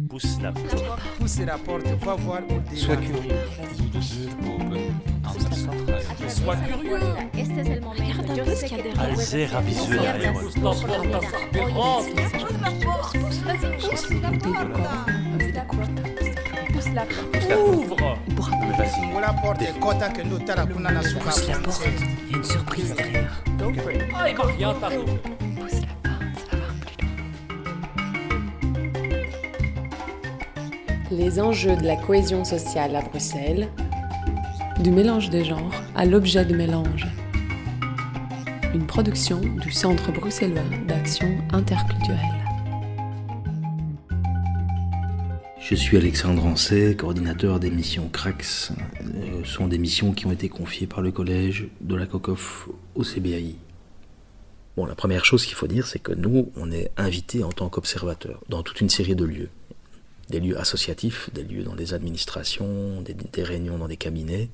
Pousse la porte. Pousse la porte, va voir au-delà. Sois curieux. Sois curieux. Este es el momento. Regarde un Yo peu sé ce qu'il y a que derrière. tú Alzer a puedes visuel derrière moi. Pousse la porte, Ouvre. Pour la porte, kota que nous tala kuna na suka. Pousse la porte. Il y a une surprise derrière. Ah, il va rien t'arriver. Les enjeux de la cohésion sociale à Bruxelles, du mélange des genres à l'objet de mélange. Une production du Centre bruxellois d'action interculturelle. Je suis Alexandre Ancet, coordinateur des missions CRACS. Ce sont des missions qui ont été confiées par le collège de la COCOF au CBAI. Bon, la première chose qu'il faut dire, c'est que nous, on est invités en tant qu'observateurs dans toute une série de lieux. Des lieux associatifs, des lieux dans des administrations, des réunions dans des cabinets.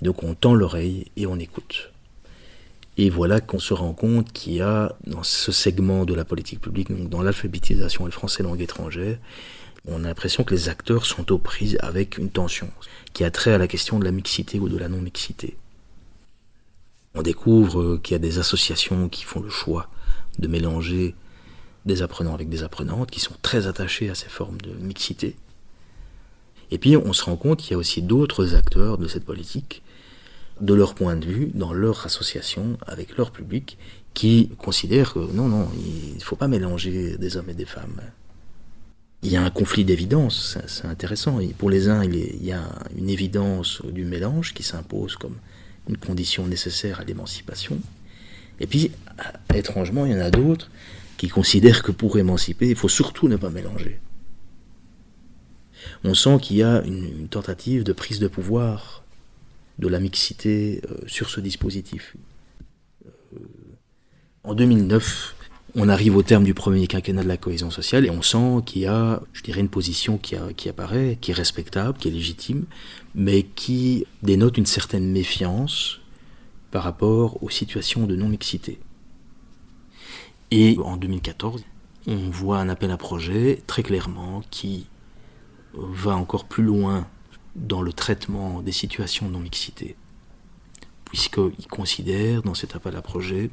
Et donc on tend l'oreille et on écoute. Et voilà qu'on se rend compte qu'il y a dans ce segment de la politique publique, donc dans l'alphabétisation et le français langue étrangère, on a l'impression que les acteurs sont aux prises avec une tension qui a trait à la question de la mixité ou de la non-mixité. On découvre qu'il y a des associations qui font le choix de mélanger des apprenants avec des apprenantes, qui sont très attachés à ces formes de mixité. Et puis on se rend compte qu'il y a aussi d'autres acteurs de cette politique, de leur point de vue, dans leur association, avec leur public, qui considèrent que non, il ne faut pas mélanger des hommes et des femmes. Il y a un conflit d'évidence, c'est intéressant. Et pour les uns, il y a une évidence du mélange qui s'impose comme une condition nécessaire à l'émancipation. Et puis, étrangement, il y en a d'autres qui considèrent que pour émanciper, il faut surtout ne pas mélanger. On sent qu'il y a une tentative de prise de pouvoir de la mixité sur ce dispositif. En 2009, on arrive au terme du premier quinquennat de la cohésion sociale et on sent qu'il y a, je dirais, une position qui apparaît, qui est respectable, qui est légitime, mais qui dénote une certaine méfiance par rapport aux situations de non-mixité. Et en 2014, on voit un appel à projet très clairement qui va encore plus loin dans le traitement des situations de non-mixité, puisqu'il considère dans cet appel à projet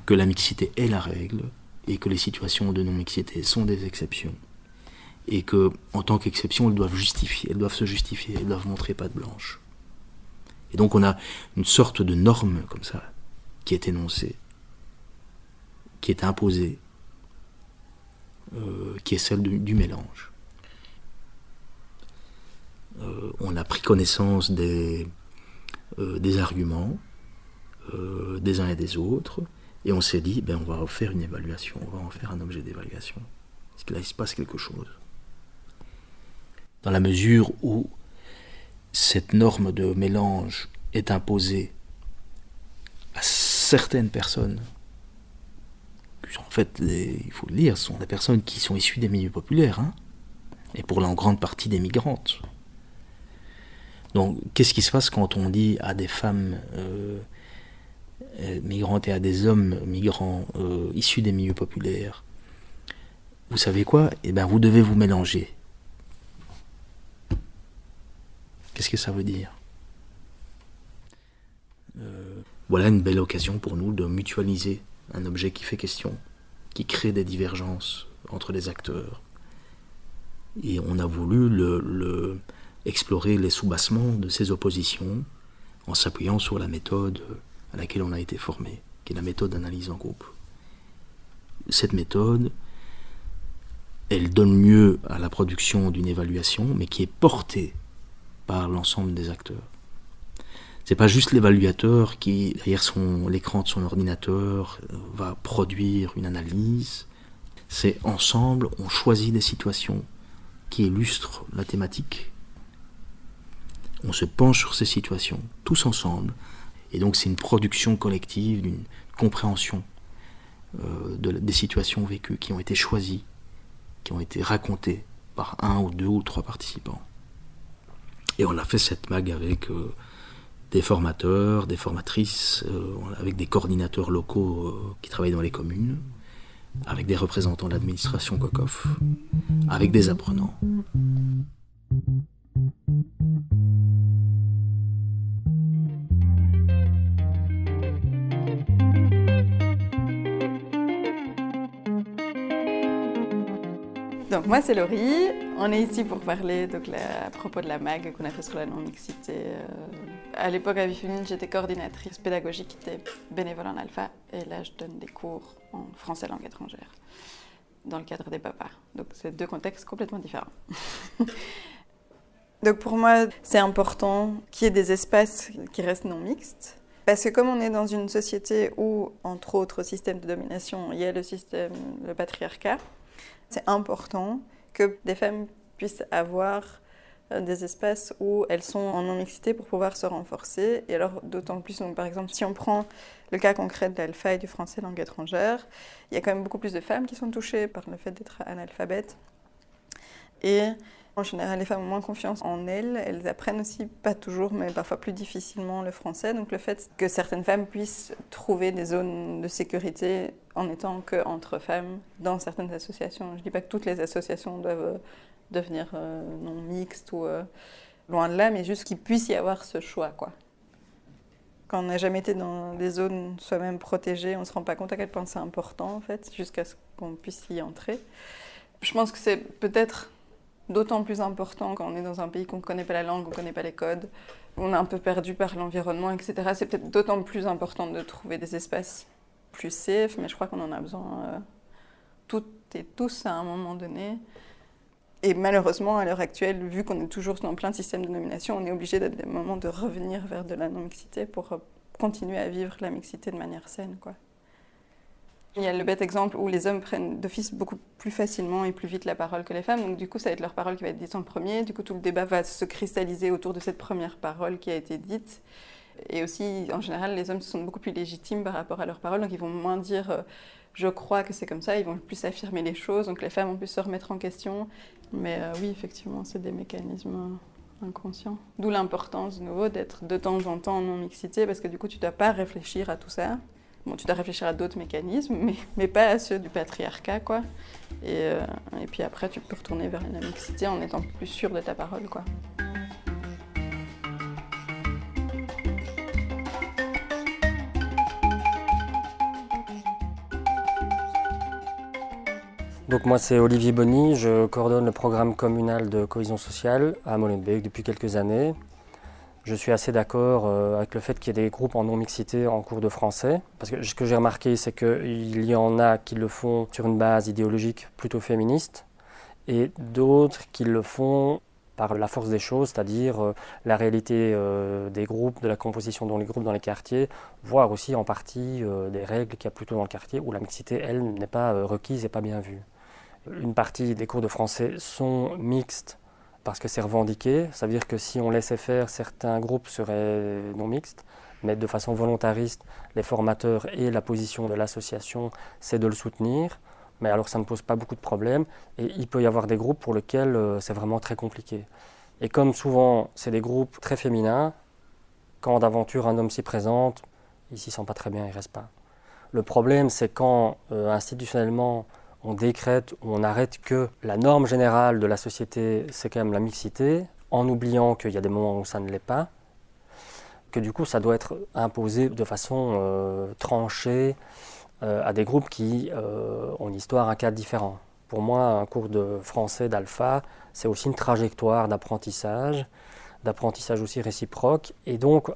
que la mixité est la règle et que les situations de non-mixité sont des exceptions et que, en tant qu'exception, elles doivent se justifier, elles doivent montrer patte blanche. Et donc on a une sorte de norme comme ça qui est énoncée, qui est imposée, qui est celle du mélange. On a pris connaissance des arguments des uns et des autres, et on s'est dit, on va en faire une évaluation, on va en faire un objet d'évaluation. Parce que là, il se passe quelque chose. Dans la mesure où cette norme de mélange est imposée à certaines personnes, en fait, il faut le dire, ce sont des personnes qui sont issues des milieux populaires, et pour en grande partie des migrantes. Donc, qu'est-ce qui se passe quand on dit à des femmes migrantes et à des hommes migrants issus des milieux populaires, vous savez quoi ? Vous devez vous mélanger. Qu'est-ce que ça veut dire ? Voilà une belle occasion pour nous de mutualiser un objet qui fait question, qui crée des divergences entre les acteurs. Et on a voulu explorer les soubassements de ces oppositions en s'appuyant sur la méthode à laquelle on a été formé, qui est la méthode d'analyse en groupe. Cette méthode, elle donne lieu à la production d'une évaluation, mais qui est portée par l'ensemble des acteurs. C'est pas juste l'évaluateur qui, derrière l'écran de son ordinateur, va produire une analyse. C'est ensemble, on choisit des situations qui illustrent la thématique. On se penche sur ces situations, tous ensemble. Et donc c'est une production collective, d'une compréhension des situations vécues qui ont été choisies, qui ont été racontées par un ou deux ou trois participants. Et on a fait cette MAG avec des formateurs, des formatrices, avec des coordinateurs locaux qui travaillent dans les communes, avec des représentants de l'administration COCOF, avec des apprenants. Donc moi c'est Laurie, on est ici pour parler à propos de la MAG qu'on a fait sur la non-mixité. À l'époque à Vie Féminine, j'étais coordinatrice pédagogique des bénévoles en alpha et là je donne des cours en français langue étrangère dans le cadre des papas. Donc c'est deux contextes complètement différents. Donc pour moi c'est important qu'il y ait des espaces qui restent non mixtes. Parce que comme on est dans une société où, entre autres systèmes de domination, il y a le patriarcat, c'est important que des femmes puissent avoir des espaces où elles sont en non-mixité pour pouvoir se renforcer. Et alors d'autant plus, donc, par exemple, si on prend le cas concret de l'alpha et du français langue étrangère, il y a quand même beaucoup plus de femmes qui sont touchées par le fait d'être analphabètes. Et en général, les femmes ont moins confiance en elles apprennent aussi, pas toujours, mais parfois plus difficilement le français. Donc le fait que certaines femmes puissent trouver des zones de sécurité en étant qu'entre femmes dans certaines associations. Je ne dis pas que toutes les associations doivent devenir non mixtes ou loin de là, mais juste qu'il puisse y avoir ce choix, quoi. Quand on n'a jamais été dans des zones soi-même protégées, on ne se rend pas compte à quel point c'est important, en fait, jusqu'à ce qu'on puisse y entrer. Je pense que c'est peut-être d'autant plus important quand on est dans un pays qu'on ne connaît pas la langue, on ne connaît pas les codes, on est un peu perdu par l'environnement, etc. C'est peut-être d'autant plus important de trouver des espaces plus safe, mais je crois qu'on en a besoin toutes et tous à un moment donné. Et malheureusement, à l'heure actuelle, vu qu'on est toujours dans plein de systèmes de nomination, on est obligé d'à des moments de revenir vers de la non-mixité pour continuer à vivre la mixité de manière saine, quoi. Il y a le bête exemple où les hommes prennent d'office beaucoup plus facilement et plus vite la parole que les femmes. Donc du coup, ça va être leur parole qui va être dite en premier. Du coup, tout le débat va se cristalliser autour de cette première parole qui a été dite. Et aussi, en général, les hommes se sentent beaucoup plus légitimes par rapport à leur parole. Donc ils vont moins dire « je crois que c'est comme ça ». Ils vont plus affirmer les choses. Donc les femmes vont plus se remettre en question. Mais oui, effectivement, c'est des mécanismes inconscients. D'où l'importance, de nouveau, d'être de temps en temps en non-mixité. Parce que du coup, tu ne dois pas réfléchir à tout ça. Bon, tu dois réfléchir à d'autres mécanismes, mais pas à ceux du patriarcat, quoi. Et puis après, tu peux retourner vers une mixité en étant plus sûr de ta parole, quoi. Donc moi c'est Olivier Bonny, je coordonne le programme communal de cohésion sociale à Molenbeek depuis quelques années. Je suis assez d'accord avec le fait qu'il y ait des groupes en non-mixité en cours de français. Parce que ce que j'ai remarqué, c'est qu'il y en a qui le font sur une base idéologique plutôt féministe et d'autres qui le font par la force des choses, c'est-à-dire la réalité des groupes, de la composition dans les groupes dans les quartiers, voire aussi en partie des règles qu'il y a plutôt dans le quartier où la mixité, elle, n'est pas requise et pas bien vue. Une partie des cours de français sont mixtes parce que c'est revendiqué, ça veut dire que si on laissait faire, certains groupes seraient non mixtes, mais de façon volontariste, les formateurs et la position de l'association, c'est de le soutenir, mais alors ça ne pose pas beaucoup de problèmes, et il peut y avoir des groupes pour lesquels c'est vraiment très compliqué. Et comme souvent, c'est des groupes très féminins, quand d'aventure un homme s'y présente, il s'y sent pas très bien, il reste pas. Le problème, c'est quand institutionnellement, on décrète ou on arrête que la norme générale de la société, c'est quand même la mixité, en oubliant qu'il y a des moments où ça ne l'est pas, que du coup ça doit être imposé de façon tranchée à des groupes qui ont une histoire, un cadre différent. Pour moi, un cours de français d'alpha, c'est aussi une trajectoire d'apprentissage aussi réciproque, et donc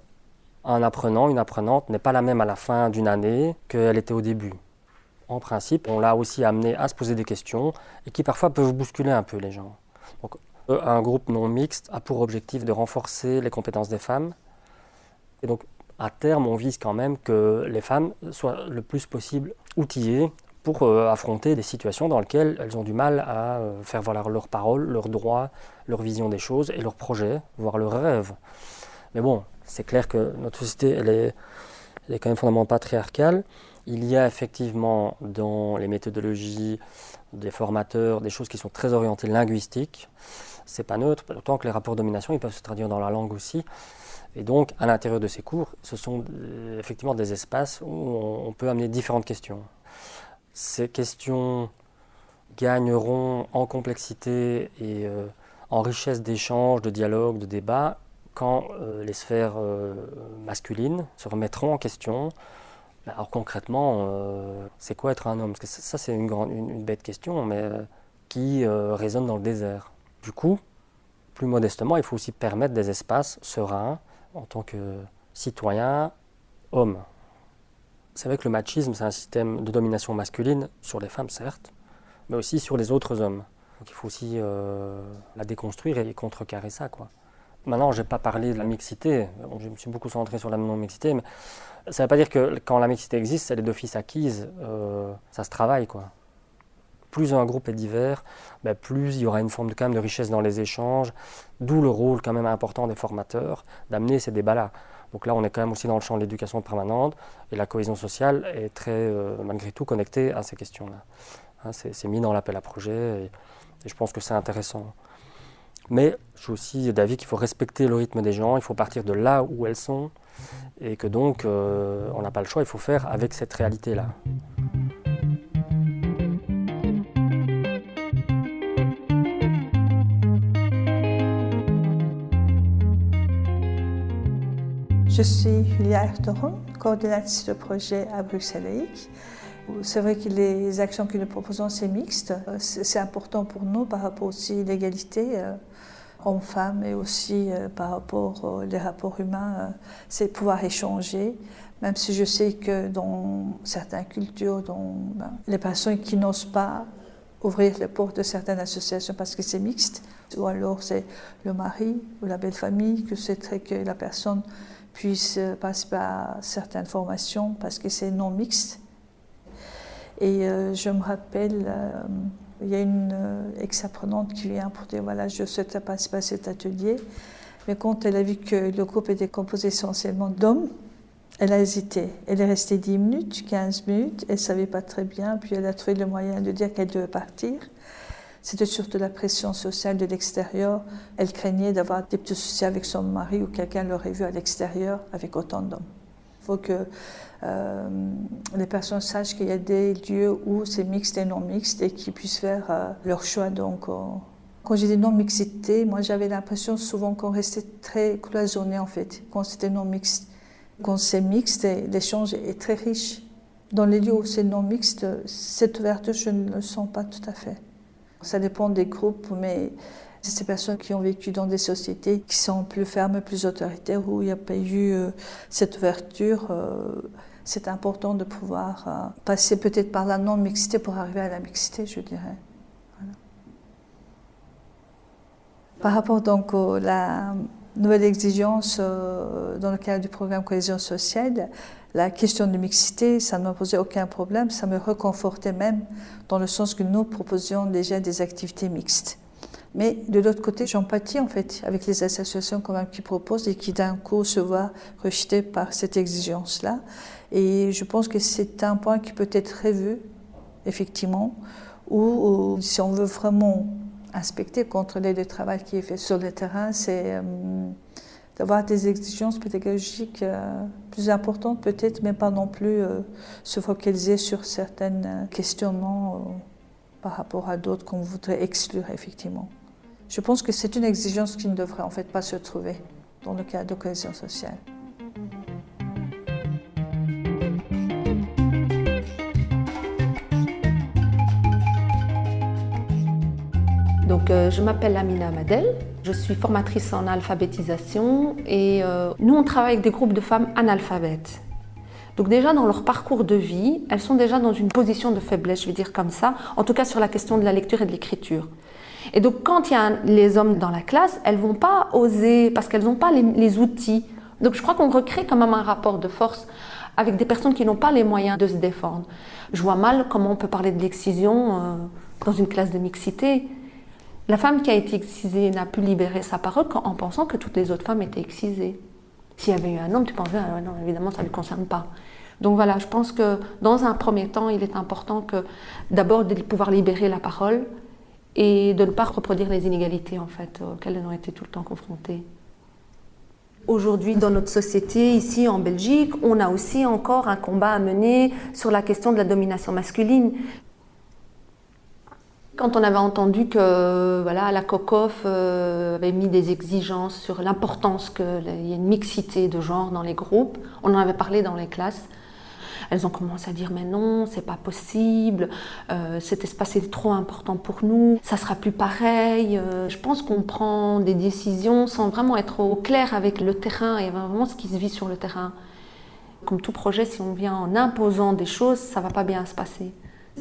un apprenant, une apprenante n'est pas la même à la fin d'une année qu'elle était au début. En principe, on l'a aussi amené à se poser des questions et qui parfois peuvent bousculer un peu les gens. Donc, un groupe non mixte a pour objectif de renforcer les compétences des femmes. Et donc, à terme, on vise quand même que les femmes soient le plus possible outillées pour affronter des situations dans lesquelles elles ont du mal à faire valoir leurs paroles, leurs droits, leur vision des choses et leurs projets, voire leurs rêves. Mais bon, c'est clair que notre société, elle est quand même fondamentalement patriarcale. Il y a effectivement dans les méthodologies des formateurs des choses qui sont très orientées linguistiques. C'est pas neutre, d'autant que les rapports de domination ils peuvent se traduire dans la langue aussi. Et donc, à l'intérieur de ces cours, ce sont effectivement des espaces où on peut amener différentes questions. ces questions gagneront en complexité et en richesse d'échanges, de dialogue, de débat, quand les sphères masculines se remettront en question. Alors concrètement, c'est quoi être un homme? Parce que ça, c'est une bête question, mais qui résonne dans le désert. Du coup, plus modestement, il faut aussi permettre des espaces sereins en tant que citoyen, homme. C'est vrai que le machisme, c'est un système de domination masculine sur les femmes, certes, mais aussi sur les autres hommes. Donc il faut aussi la déconstruire et contrecarrer ça, quoi. Maintenant, je n'ai pas parlé de la mixité. Je me suis beaucoup centré sur la non-mixité, mais ça ne veut pas dire que quand la mixité existe, elle est d'office acquise. Ça se travaille, quoi. Plus un groupe est divers, plus il y aura une forme quand même de richesse dans les échanges, d'où le rôle quand même important des formateurs d'amener ces débats-là. Donc là, on est quand même aussi dans le champ de l'éducation permanente, et la cohésion sociale est très, malgré tout, connectée à ces questions-là. Hein, c'est mis dans l'appel à projet, et je pense que c'est intéressant. Mais je suis aussi d'avis qu'il faut respecter le rythme des gens, il faut partir de là où elles sont, et que donc, on n'a pas le choix, il faut faire avec cette réalité-là. Je suis Julia Erteron, coordinatrice de projet à Bruxelles. C'est vrai que les actions que nous proposons, c'est mixte. C'est important pour nous par rapport aussi à l'égalité hommes-femmes et aussi par rapport aux rapports humains, c'est pouvoir échanger. Même si je sais que dans certaines cultures, les personnes qui n'osent pas ouvrir les portes de certaines associations parce que c'est mixte, ou alors c'est le mari ou la belle famille qui souhaiterait que la personne puisse passer par certaines formations parce que c'est non mixte. Et je me rappelle, il y a une ex-apprenante qui vient pour dire voilà, je souhaite participer à cet atelier. Mais quand elle a vu que le groupe était composé essentiellement d'hommes, elle a hésité. Elle est restée 10 minutes, 15 minutes, elle ne savait pas très bien, puis elle a trouvé le moyen de dire qu'elle devait partir. C'était surtout la pression sociale de l'extérieur. Elle craignait d'avoir des petits soucis avec son mari ou quelqu'un l'aurait vu à l'extérieur avec autant d'hommes. Il faut que les personnes sachent qu'il y a des lieux où c'est mixte et non mixte et qu'ils puissent faire leur choix. Donc, quand j'ai dit non-mixité, moi j'avais l'impression souvent qu'on restait très cloisonné en fait, quand c'était non-mixte. Quand c'est mixte, l'échange est très riche. Dans les lieux où c'est non-mixte, cette ouverture, je ne le sens pas tout à fait. Ça dépend des groupes, mais c'est ces personnes qui ont vécu dans des sociétés qui sont plus fermes, plus autoritaires, où il n'y a pas eu cette ouverture. C'est important de pouvoir passer peut-être par la non-mixité pour arriver à la mixité, je dirais. Voilà. Par rapport donc à la nouvelle exigence dans le cadre du programme Cohésion sociale, la question de mixité, ça ne me posait aucun problème, ça me reconfortait même dans le sens que nous proposions déjà des activités mixtes. Mais de l'autre côté, j'empathie en fait avec les associations quand même qui proposent et qui d'un coup se voient rejetées par cette exigence-là. Et je pense que c'est un point qui peut être revu, effectivement, où si on veut vraiment inspecter, contrôler le travail qui est fait sur le terrain, c'est d'avoir des exigences pédagogiques plus importantes peut-être, mais pas non plus se focaliser sur certains questionnements par rapport à d'autres qu'on voudrait exclure effectivement. Je pense que c'est une exigence qui ne devrait en fait pas se trouver dans le cadre de cohésion sociale. Donc, je m'appelle Amina Amadel, je suis formatrice en alphabétisation et nous on travaille avec des groupes de femmes analphabètes. Donc déjà dans leur parcours de vie, elles sont déjà dans une position de faiblesse, je vais dire comme ça, en tout cas sur la question de la lecture et de l'écriture. Et donc quand il y a les hommes dans la classe, elles ne vont pas oser parce qu'elles n'ont pas les outils. Donc je crois qu'on recrée quand même un rapport de force avec des personnes qui n'ont pas les moyens de se défendre. Je vois mal comment on peut parler de l'excision dans une classe de mixité. La femme qui a été excisée n'a pu libérer sa parole en pensant que toutes les autres femmes étaient excisées. S'il y avait eu un homme, tu pensais, ah non, évidemment, ça ne lui concerne pas. Donc voilà, je pense que dans un premier temps, il est important que d'abord de pouvoir libérer la parole et de ne pas reproduire les inégalités en fait, auxquelles elles ont été tout le temps confrontées. Aujourd'hui, dans notre société, ici en Belgique, on a aussi encore un combat à mener sur la question de la domination masculine. Quand on avait entendu que la COCOF avait mis des exigences sur l'importance qu'il y ait une mixité de genre dans les groupes, on en avait parlé dans les classes. Elles ont commencé à dire mais non, c'est pas possible, cet espace est trop important pour nous, ça sera plus pareil. Je pense qu'on prend des décisions sans vraiment être au clair avec le terrain et vraiment ce qui se vit sur le terrain. Comme tout projet, si on vient en imposant des choses, ça va pas bien se passer.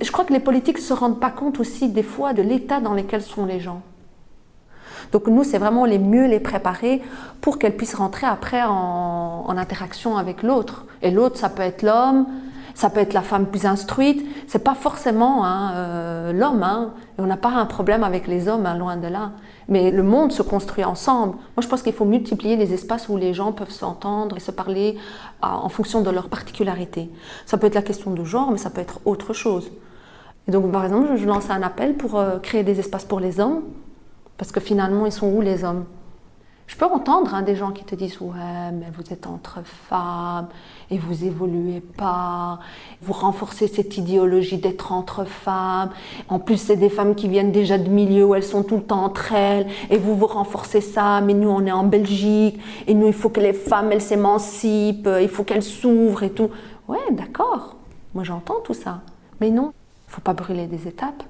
Je crois que les politiques ne se rendent pas compte aussi des fois de l'état dans lequel sont les gens. Donc nous, c'est vraiment mieux les préparer pour qu'elles puissent rentrer après en interaction avec l'autre. Et l'autre, ça peut être l'homme, ça peut être la femme plus instruite, c'est pas forcément l'homme. Et on n'a pas un problème avec les hommes, loin de là. Mais le monde se construit ensemble. Moi, je pense qu'il faut multiplier les espaces où les gens peuvent s'entendre et se parler en fonction de leurs particularités. Ça peut être la question de genre, mais ça peut être autre chose. Et donc, par exemple, je lance un appel pour créer des espaces pour les hommes, parce que finalement, ils sont où les hommes ? Je peux entendre des gens qui te disent « Ouais, mais vous êtes entre femmes et vous évoluez pas, vous renforcez cette idéologie d'être entre femmes. En plus, c'est des femmes qui viennent déjà de milieux où elles sont tout le temps entre elles et vous renforcez ça, mais nous, on est en Belgique et nous, il faut que les femmes, elles s'émancipent, il faut qu'elles s'ouvrent et tout. » Ouais, d'accord, moi j'entends tout ça, mais non. Il ne faut pas brûler des étapes.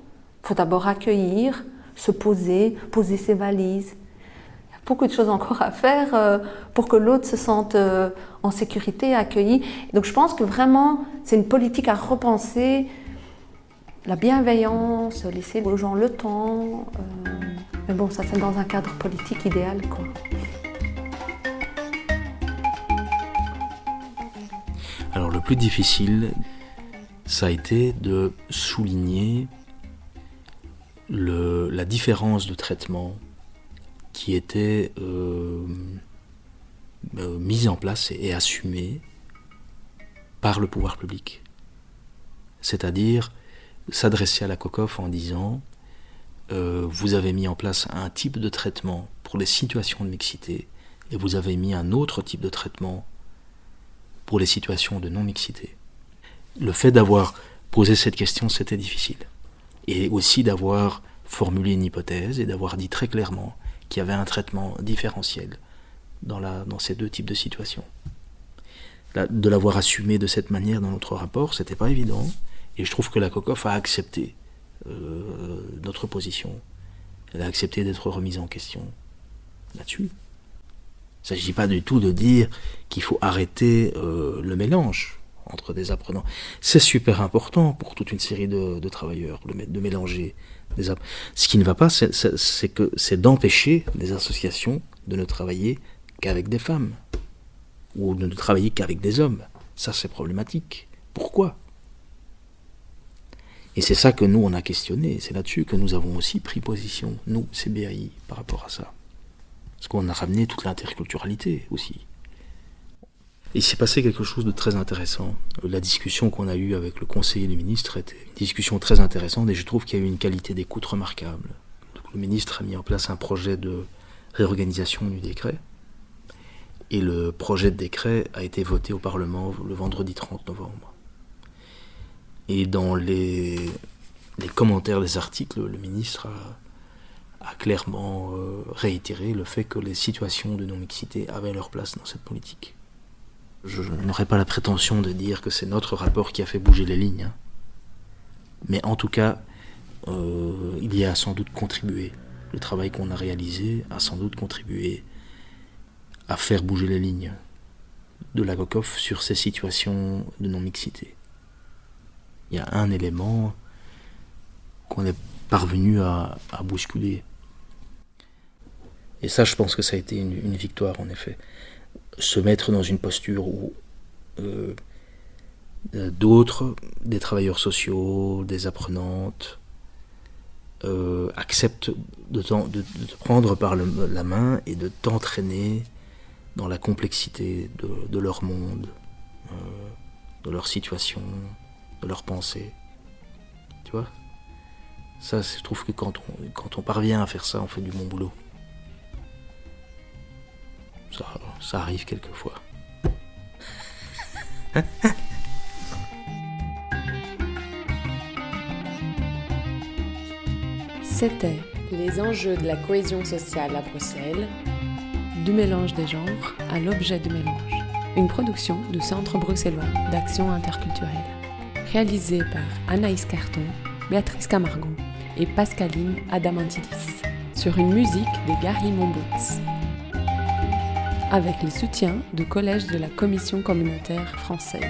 Il faut d'abord accueillir, se poser ses valises. Il y a beaucoup de choses encore à faire pour que l'autre se sente en sécurité, accueilli. Donc je pense que vraiment, c'est une politique à repenser. La bienveillance, laisser aux gens le temps. Mais bon, ça c'est dans un cadre politique idéal, quoi. Alors le plus difficile, ça a été de souligner la différence de traitement qui était mise en place et assumée par le pouvoir public. C'est-à-dire s'adresser à la COCOF en disant vous avez mis en place un type de traitement pour les situations de mixité et vous avez mis un autre type de traitement pour les situations de non-mixité. Le fait d'avoir posé cette question, c'était difficile. Et aussi d'avoir formulé une hypothèse et d'avoir dit très clairement qu'il y avait un traitement différentiel dans ces deux types de situations. De l'avoir assumé de cette manière dans notre rapport, c'était pas évident. Et je trouve que la COCOF a accepté notre position. Elle a accepté d'être remise en question là-dessus. Il ne s'agit pas du tout de dire qu'il faut arrêter le mélange entre des apprenants. C'est super important pour toute une série de travailleurs de mélanger des apprenants. Ce qui ne va pas, c'est d'empêcher des associations de ne travailler qu'avec des femmes ou de ne travailler qu'avec des hommes. Ça, c'est problématique. Pourquoi ? Et c'est ça que nous, on a questionné. C'est là-dessus que nous avons aussi pris position, nous, CBAI, par rapport à ça. Parce qu'on a ramené toute l'interculturalité aussi. Il s'est passé quelque chose de très intéressant. La discussion qu'on a eue avec le conseiller du ministre était une discussion très intéressante et je trouve qu'il y a eu une qualité d'écoute remarquable. Donc, le ministre a mis en place un projet de réorganisation du décret et le projet de décret a été voté au Parlement le vendredi 30 novembre. Et dans les commentaires des articles, le ministre a clairement réitéré le fait que les situations de non-mixité avaient leur place dans cette politique. Je n'aurais pas la prétention de dire que c'est notre rapport qui a fait bouger les lignes. Hein. Mais en tout cas, il y a sans doute contribué. Le travail qu'on a réalisé a sans doute contribué à faire bouger les lignes de la COCOF sur ces situations de non-mixité. Il y a un élément qu'on est parvenu à bousculer. Et ça, je pense que ça a été une victoire, en effet. Se mettre dans une posture où d'autres, des travailleurs sociaux, des apprenantes, acceptent de te prendre par la main et de t'entraîner dans la complexité de leur monde, de leur situation, de leurs pensées. Tu vois ? Ça, je trouve que quand on parvient à faire ça, on fait du bon boulot. Ça... ça arrive quelquefois. C'était Les enjeux de la cohésion sociale à Bruxelles, du mélange des genres à l'objet du mélange. Une production du Centre bruxellois d'action interculturelle. Réalisée par Anaïs Carton, Béatrice Camargo et Pascaline Adamantidis. Sur une musique de Gary Mombutz. Avec le soutien du Collège de la Commission communautaire française.